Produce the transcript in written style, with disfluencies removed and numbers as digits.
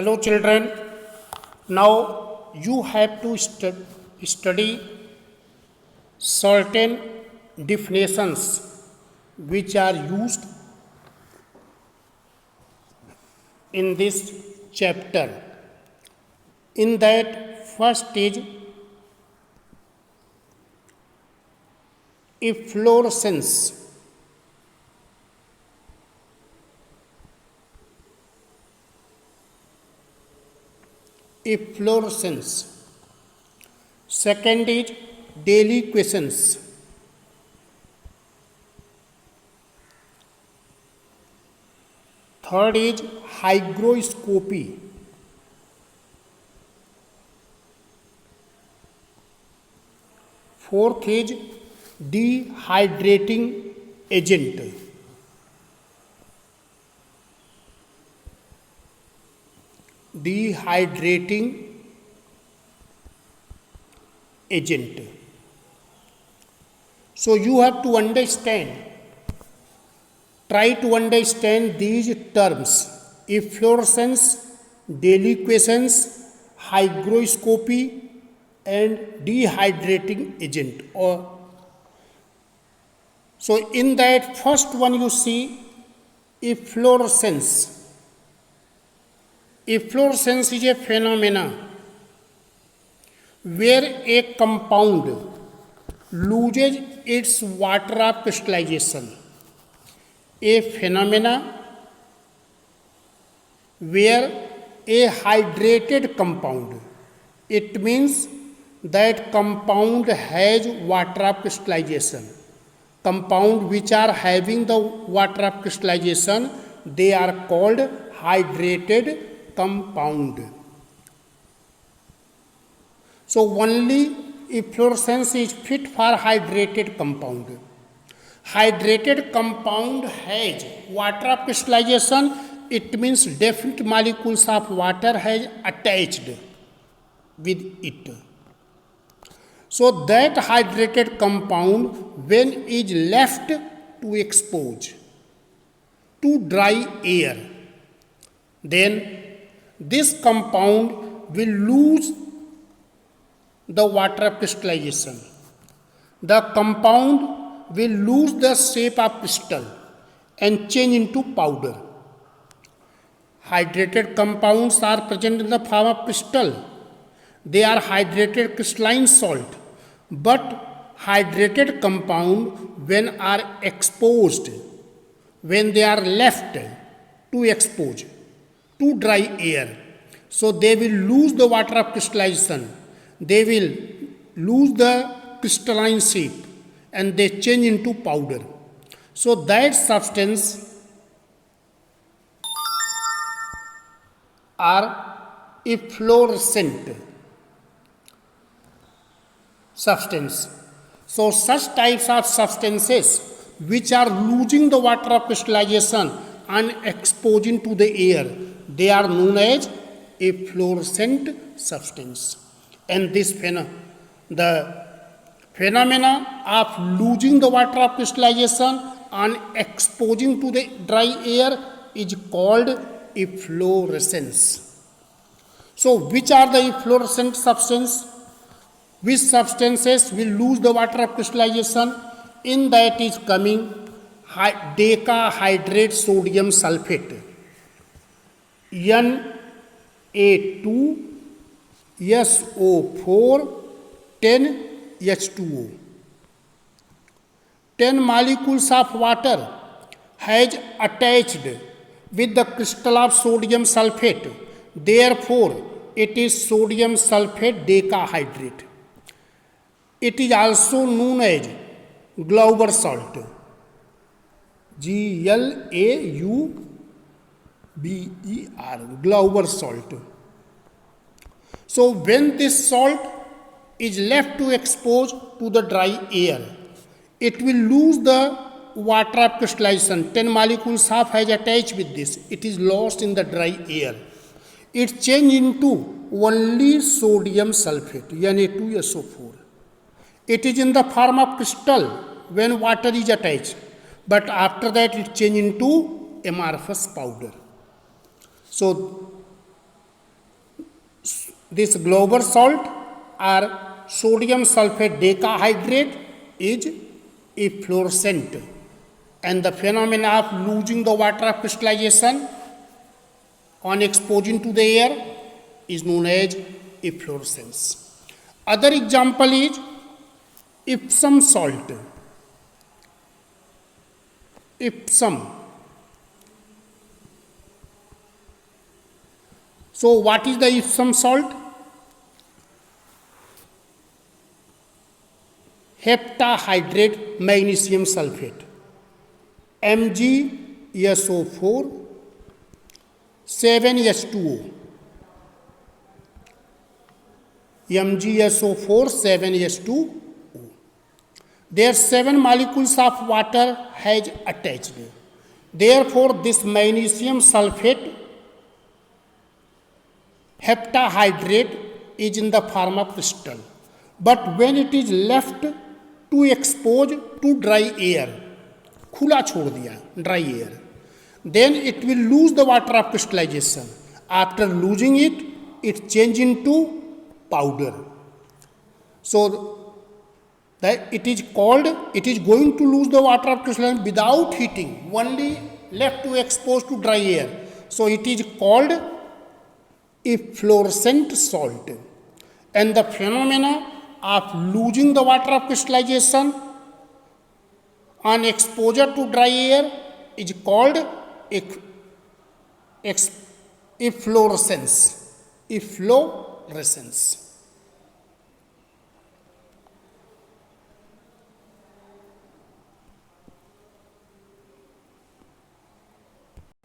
Hello, children. Now you have to study certain definitions which are used in this chapter. In that, first is efflorescence. Efflorescence. Second is deliquescence. Third is hygroscopy. Fourth is dehydrating agent. Dehydrating agent. So you have to understand, try to understand these terms: efflorescence, deliquescence, hygroscopy, and dehydrating agent. So in that first one you see efflorescence. Efflorescence is a phenomena where a compound loses its water of crystallization. A phenomena where a hydrated compound, it means that compound has water of crystallization. Compound which are having the water of crystallization, they are called hydrated compound. So only efflorescence is fit for hydrated compound. Hydrated compound has water of crystallization, it means definite molecules of water has attached with it. So that hydrated compound, when is left to expose to dry air, then this compound will lose the water of crystallization. The compound will lose the shape of crystal and change into powder. Hydrated compounds are present in the form of crystal. They are hydrated crystalline salt. But hydrated compound, when are exposed, when they are left to expose to dry air, so they will lose the water of crystallization, they will lose the crystalline shape and they change into powder. So that substance are efflorescent substance. So such types of substances which are losing the water of crystallization and exposing to the air, they are known as efflorescent substance. And this the phenomena of losing the water of crystallization and exposing to the dry air is called efflorescence. So which are the efflorescent substances? Which substances will lose the water of crystallization? In that is coming decahydrate sodium sulfate, Na2SO4 10H2O. 10 molecules of water has attached with the crystal of sodium sulfate. Therefore, it is sodium sulfate decahydrate. It is also known as Glauber salt. Glauber, Glauber salt. So when this salt is left to expose to the dry air, it will lose the water of crystallization. 10 molecules half has attached with this. It is lost in the dry air. It changes into only sodium sulfate, Na2SO4. It is in the form of crystal when water is attached, but after that it changes into amorphous powder. So This Glauber salt or sodium sulfate decahydrate is efflorescent, and the phenomena of losing the water of crystallization on exposing to the air is known as efflorescence. Other example is Epsom salt. Epsom. So what is the Epsom salt? Heptahydrate magnesium sulfate, MgSO4 7H2O, MgSO4 7H2O. There 7 molecules of water has attached. Therefore, this magnesium sulfate heptahydrate is in the form of crystal. But when it is left to expose to dry air, खुला छोड़ दिया dry air, then it will lose the water of crystallization. After losing it, it change into powder. So that it is going to lose the water of crystallization without heating, only left to expose to dry air. So it is called efflorescent salt. And the phenomena of losing the water of crystallization on exposure to dry air is called efflorescence. Efflorescence.